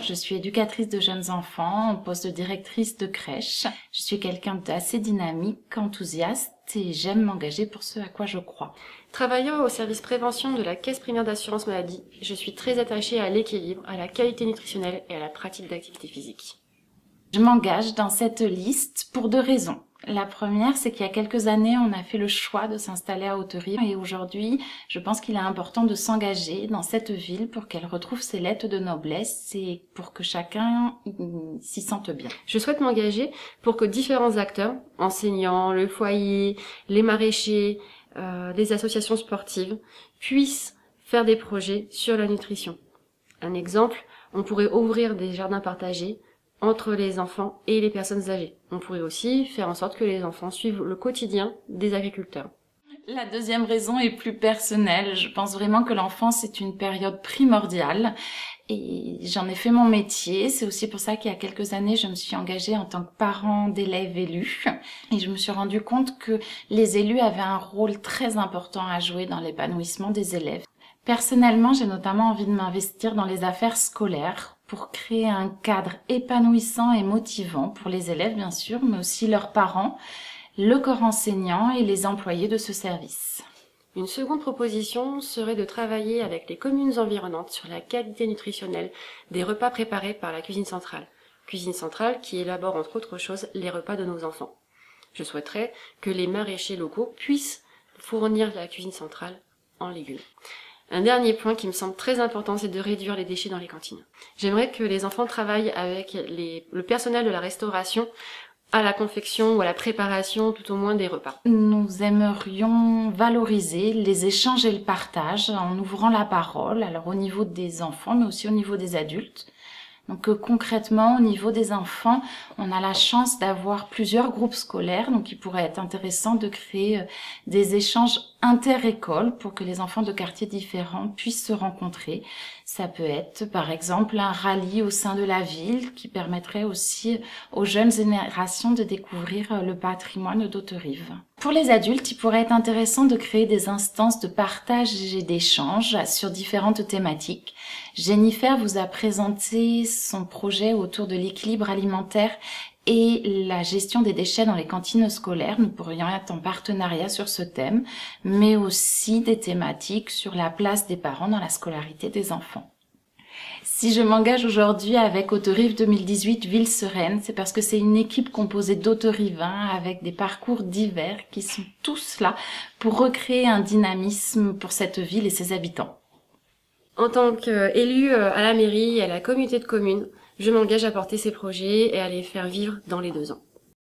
Je suis éducatrice de jeunes enfants en poste de directrice de crèche. Je suis quelqu'un d'assez dynamique, enthousiaste et j'aime m'engager pour ce à quoi je crois. Travaillant au service prévention de la Caisse primaire d'assurance maladie, je suis très attachée à l'équilibre, à la qualité nutritionnelle et à la pratique d'activité physique. Je m'engage dans cette liste pour 2 raisons. La première, c'est qu'il y a quelques années, on a fait le choix de s'installer à Hauterive et aujourd'hui, je pense qu'il est important de s'engager dans cette ville pour qu'elle retrouve ses lettres de noblesse et pour que chacun s'y sente bien. Je souhaite m'engager pour que différents acteurs, enseignants, le foyer, les maraîchers, les associations sportives, puissent faire des projets sur la nutrition. Un exemple, on pourrait ouvrir des jardins partagés entre les enfants et les personnes âgées. On pourrait aussi faire en sorte que les enfants suivent le quotidien des agriculteurs. La deuxième raison est plus personnelle. Je pense vraiment que l'enfance est une période primordiale et j'en ai fait mon métier. C'est aussi pour ça qu'il y a quelques années, je me suis engagée en tant que parent d'élèves élus et je me suis rendu compte que les élus avaient un rôle très important à jouer dans l'épanouissement des élèves. Personnellement, j'ai notamment envie de m'investir dans les affaires scolaires pour créer un cadre épanouissant et motivant pour les élèves, bien sûr, mais aussi leurs parents, le corps enseignant et les employés de ce service. Une seconde proposition serait de travailler avec les communes environnantes sur la qualité nutritionnelle des repas préparés par la cuisine centrale. Cuisine centrale qui élabore entre autres choses les repas de nos enfants. Je souhaiterais que les maraîchers locaux puissent fournir la cuisine centrale en légumes. Un dernier point qui me semble très important, c'est de réduire les déchets dans les cantines. J'aimerais que les enfants travaillent avec le personnel de la restauration à la confection ou à la préparation, tout au moins des repas. Nous aimerions valoriser les échanges et le partage en ouvrant la parole, alors au niveau des enfants, mais aussi au niveau des adultes. Donc concrètement, au niveau des enfants, on a la chance d'avoir plusieurs groupes scolaires, donc il pourrait être intéressant de créer des échanges inter-écoles pour que les enfants de quartiers différents puissent se rencontrer. Ça peut être par exemple un rallye au sein de la ville qui permettrait aussi aux jeunes générations de découvrir le patrimoine d'Hauterive. Pour les adultes, il pourrait être intéressant de créer des instances de partage et d'échange sur différentes thématiques. Jennifer vous a présenté son projet autour de l'équilibre alimentaire et la gestion des déchets dans les cantines scolaires. Nous pourrions être en partenariat sur ce thème, mais aussi des thématiques sur la place des parents dans la scolarité des enfants. Si je m'engage aujourd'hui avec Hauterive 2018 Ville Sereine, c'est parce que c'est une équipe composée d'Hauterivains avec des parcours divers qui sont tous là pour recréer un dynamisme pour cette ville et ses habitants. En tant qu'élue à la mairie et à la communauté de communes, je m'engage à porter ces projets et à les faire vivre dans les 2 ans.